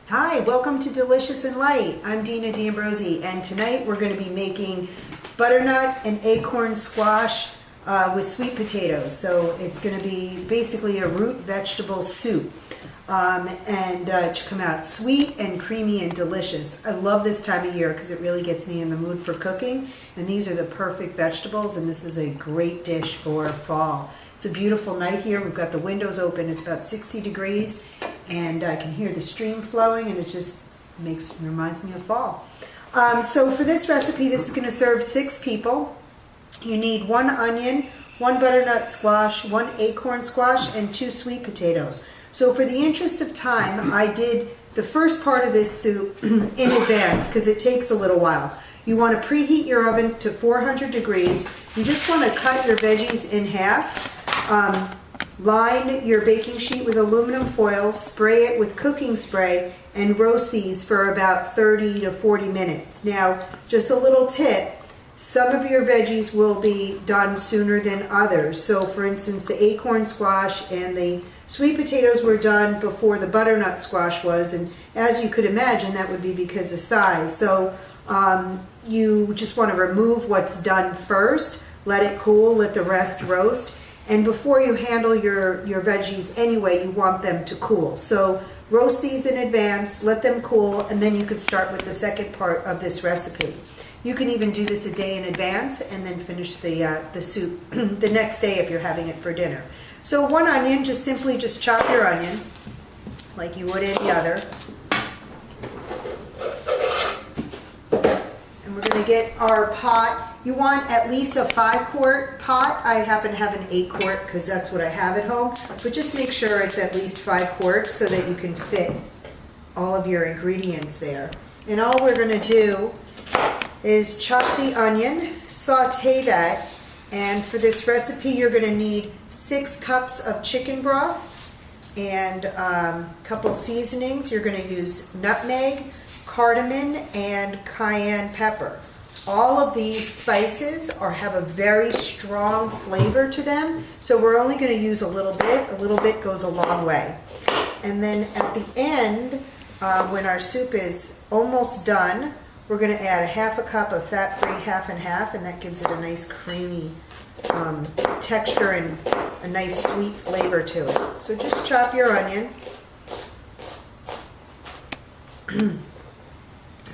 Hi, welcome to Delicious and Light. I'm Dina D'Ambrosi, and tonight we're going to be making butternut and acorn squash with sweet potatoes. So it's going to be basically a root vegetable soup, and it should come out sweet and creamy and delicious. I love this time of year because it really gets me in the mood for cooking, and these are the perfect vegetables, and this is a great dish for fall. It's a beautiful night here. We've got the windows open. It's about 60 degrees, and I can hear the stream flowing, and it just reminds me of fall. So for this recipe, this is going to serve 6 people. You need 1 onion, 1 butternut squash, 1 acorn squash, and 2 sweet potatoes. So for the interest of time, I did the first part of this soup in advance because it takes a little while. You want to preheat your oven to 400 degrees. You just want to cut your veggies in half. Line your baking sheet with aluminum foil, spray it with cooking spray, and roast these for about 30 to 40 minutes. Now, just a little tip, some of your veggies will be done sooner than others. So for instance, the acorn squash and the sweet potatoes were done before the butternut squash was, and as you could imagine, that would be because of size. So you just want to remove what's done first, let it cool, let the rest roast. And before you handle your veggies anyway, you want them to cool. So roast these in advance, let them cool, and then you could start with the second part of this recipe. You can even do this a day in advance and then finish the soup the next day if you're having it for dinner. So 1 onion, simply chop your onion like you would any other. And we're going to get our pot. You want at least a 5-quart pot. I happen to have an 8-quart because that's what I have at home. But just make sure it's at least 5 quarts so that you can fit all of your ingredients there. And all we're going to do is chop the onion, saute that, and for this recipe you're going to need 6 cups of chicken broth and a couple seasonings. You're going to use nutmeg, cardamom, and cayenne pepper. All of these spices have a very strong flavor to them, so we're only going to use a little bit. A little bit goes a long way. And then at the end, when our soup is almost done, we're going to add 1/2 cup of fat-free half and half, and that gives it a nice creamy texture and a nice sweet flavor to it. So just chop your onion. And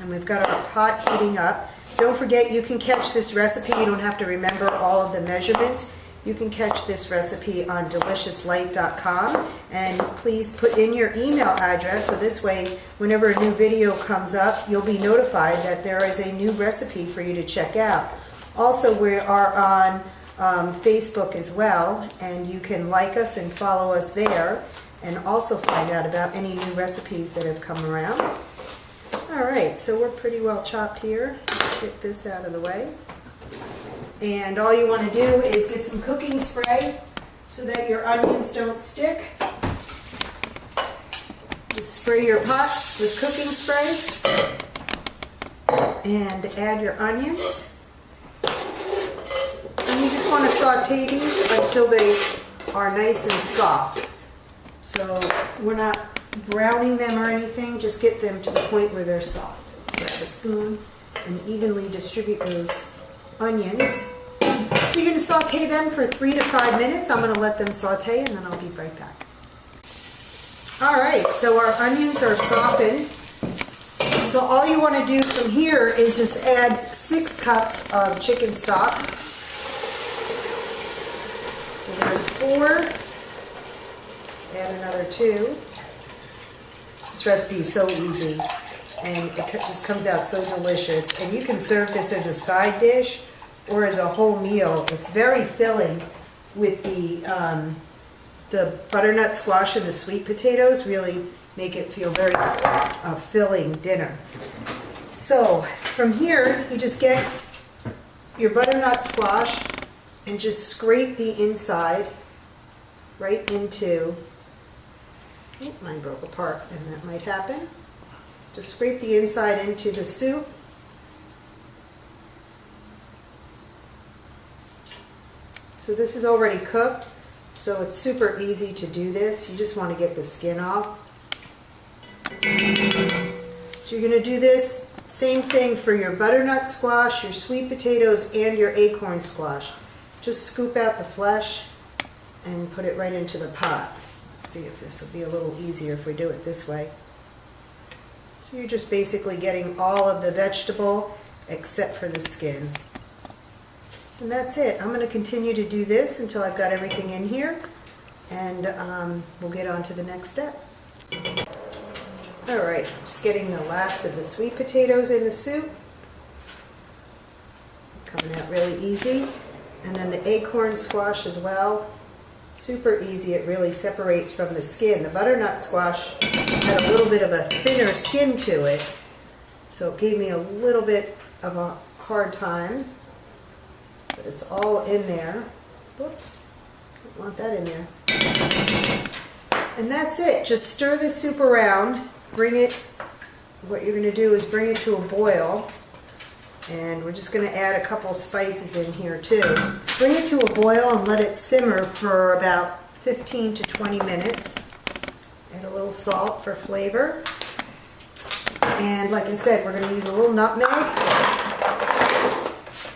we've got our pot heating up. Don't forget, you can catch this recipe. You don't have to remember all of the measurements. You can catch this recipe on deliciouslight.com, and please put in your email address so this way whenever a new video comes up you'll be notified that there is a new recipe for you to check out. Also, we are on Facebook as well, and you can like us and follow us there and also find out about any new recipes that have come around. Alright, so we're pretty well chopped here. Let's get this out of the way. And all you want to do is get some cooking spray so that your onions don't stick. Just spray your pot with cooking spray and add your onions. And you just want to saute these until they are nice and soft. So we're not browning them or anything, just get them to the point where they're soft. Let's grab a spoon and evenly distribute those onions. So you're going to saute them for 3 to 5 minutes. I'm going to let them saute and then I'll be right back. Alright, so our onions are softened. So all you want to do from here is just add 6 cups of chicken stock. So there's 4. Just add another 2. This recipe is so easy and it just comes out so delicious, and you can serve this as a side dish or as a whole meal. It's very filling with the butternut squash and the sweet potatoes. Really make it feel very filling dinner. So from here you just get your butternut squash and just scrape the inside right into. Mine broke apart, and that might happen. Just scrape the inside into the soup. So this is already cooked, so it's super easy to do this. You just want to get the skin off. So you're going to do this same thing for your butternut squash, your sweet potatoes, and your acorn squash. Just scoop out the flesh and put it right into the pot. Let's see if this will be a little easier if we do it this way. So you're just basically getting all of the vegetable except for the skin. And that's it. I'm going to continue to do this until I've got everything in here, and we'll get on to the next step. Alright, just getting the last of the sweet potatoes in the soup. Coming out really easy. And then the acorn squash as well. Super easy. It really separates from the skin. The butternut squash had a little bit of a thinner skin to it, so it gave me a little bit of a hard time. But it's all in there. Whoops, don't want that in there. And that's it. Just stir the soup around. Bring it, what you're going to do is bring it to a boil. And we're just going to add a couple spices in here too. Bring it to a boil and let it simmer for about 15 to 20 minutes. Add a little salt for flavor. And like I said, we're going to use a little nutmeg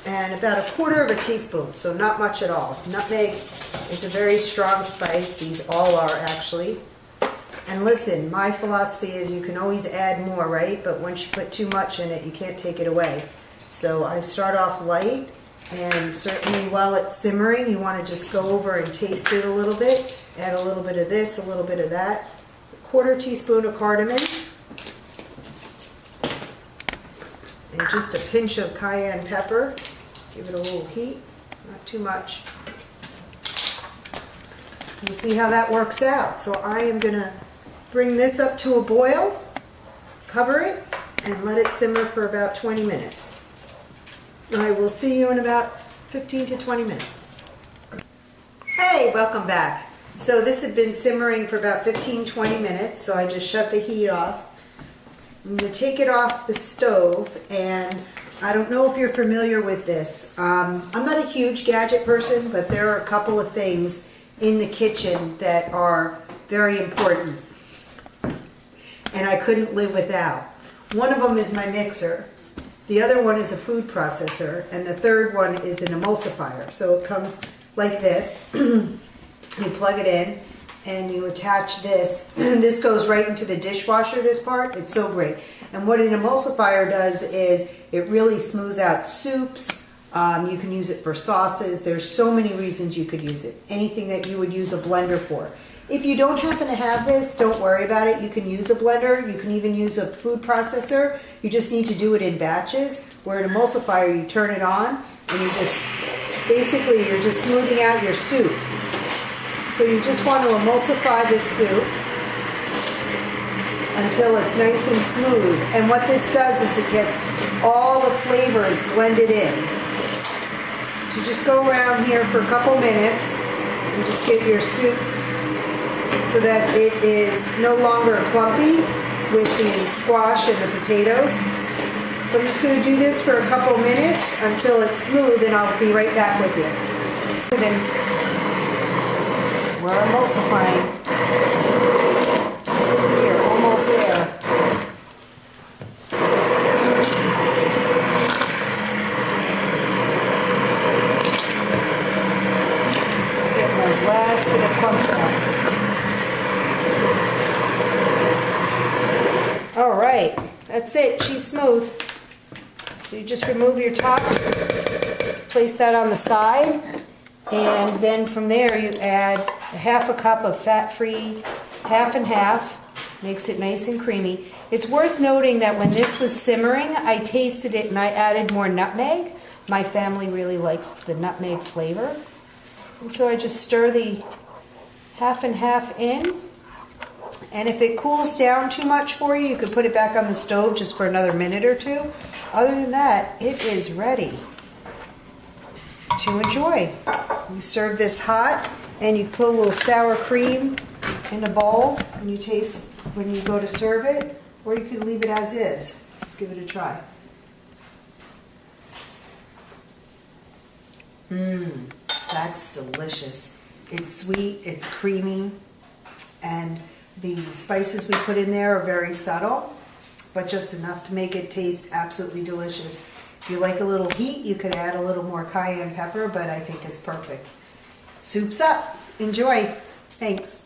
and about 1/4 teaspoon, so not much at all. Nutmeg is a very strong spice. These all are actually. And listen, my philosophy is you can always add more, right? But once you put too much in it, you can't take it away. So I start off light, and certainly while it's simmering, you want to just go over and taste it a little bit. Add a little bit of this, a little bit of that. 1/4 teaspoon of cardamom. And just a pinch of cayenne pepper. Give it a little heat, not too much. We'll see how that works out. So I am going to bring this up to a boil, cover it, and let it simmer for about 20 minutes. I will see you in about 15 to 20 minutes. Hey, welcome back. So this had been simmering for about 15-20 minutes, so I just shut the heat off. I'm going to take it off the stove, and I don't know if you're familiar with this. I'm not a huge gadget person, but there are a couple of things in the kitchen that are very important, and I couldn't live without. One of them is my mixer. The other one is a food processor, and the third one is an emulsifier. So it comes like this. You plug it in, and you attach this. This goes right into the dishwasher, this part. It's so great. And what an emulsifier does is it really smooths out soups. You can use it for sauces. There's so many reasons you could use it. Anything that you would use a blender for. If you don't happen to have this, don't worry about it. You can use a blender. You can even use a food processor. You just need to do it in batches. Where an emulsifier, you turn it on, and you just, basically, you're just smoothing out your soup. So you just want to emulsify this soup until it's nice and smooth. And what this does is it gets all the flavors blended in. So just go around here for a couple minutes and just get your soup so that it is no longer clumpy with the squash and the potatoes. So I'm just going to do this for a couple minutes until it's smooth, and I'll be right back with you. And then we're emulsifying. We're almost there. Getting those last bit of clumps out. All right, that's it. She's smooth. So you just remove your top, place that on the side, and then from there you add a 1/2 cup of fat-free, half and half. Makes it nice and creamy. It's worth noting that when this was simmering, I tasted it and I added more nutmeg. My family really likes the nutmeg flavor. And so I just stir the half and half in. And if it cools down too much for you, you could put it back on the stove just for another minute or two. Other than that, it is ready to enjoy. You serve this hot, and you put a little sour cream in a bowl when you taste when you go to serve it, or you can leave it as is. Let's give it a try. That's delicious. It's sweet, it's creamy, and The spices we put in there are very subtle, but just enough to make it taste absolutely delicious. If you like a little heat, you could add a little more cayenne pepper, but I think it's perfect. Soup's up. Enjoy. Thanks.